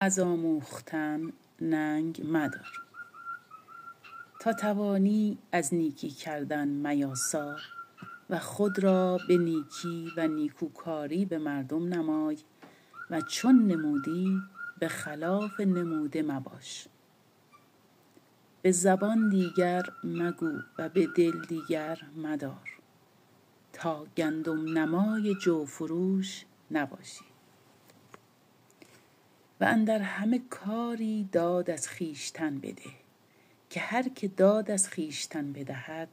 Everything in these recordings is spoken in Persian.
از آموختن ننگ مدار. تا توانی از نیکی کردن میاسا و خود را به نیکی و نیکوکاری به مردم نمای و چون نمودی به خلاف نموده مباش. به زبان دیگر مگو و به دل دیگر مدار، تا گندم نمای جو فروش نباشی. و اندر همه کاری داد از خویشتن بده، که هر که داد از خویشتن بدهد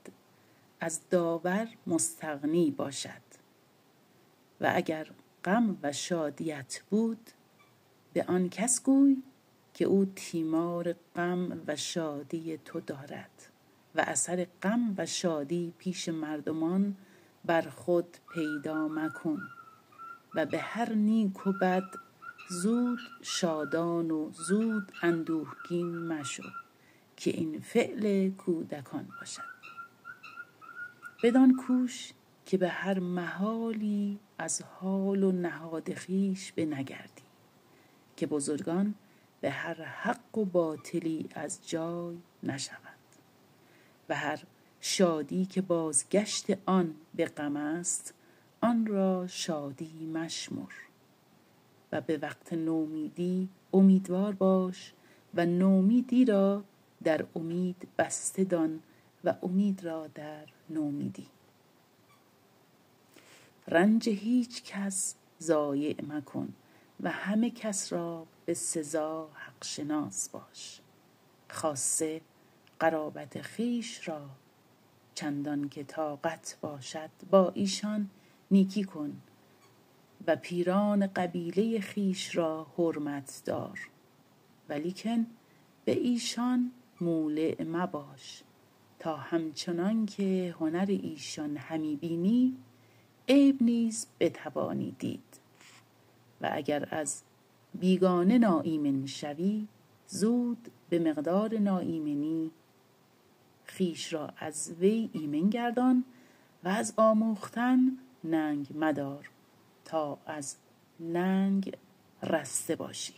از داور مستغنی باشد. و اگر غم و شادیت بود، به آن کس گوی که او تیمار غم و شادی تو دارد و اثر غم و شادی پیش مردمان بر خود پیدا مکن. و به هر نیک و بد زود شادان و زود اندوهگین مشو، که این فعل کودکان باشد. بدان کوش که به هر محالی از حال و نهاد خویش بنگردی، که بزرگان به هر حق و باطلی از جای نشوند. و هر شادی که بازگشت آن به غم است، آن را شادی مشمر. و به وقت نومیدی امیدوار باش و نومیدی را در امید بسته دان و امید را در نومیدی. رنج هیچ کس ضایع مکن و همه کس را به سزا حق شناس باش. خاصه قرابت خویش را چندان که طاقت باشد با ایشان نیکی کن و پیران قبیله خویش را حرمت دار، ولیکن به ایشان مولع مباش، تا همچنان که هنر ایشان همی بینی عیب نیز بتوانی دید. و اگر از بیگانه ناایمن شوی، زود به مقدار ناایمنی خویش را از وی ایمن گردان و از آموختن ننگ مدار، تا از ننگ رسته باشی.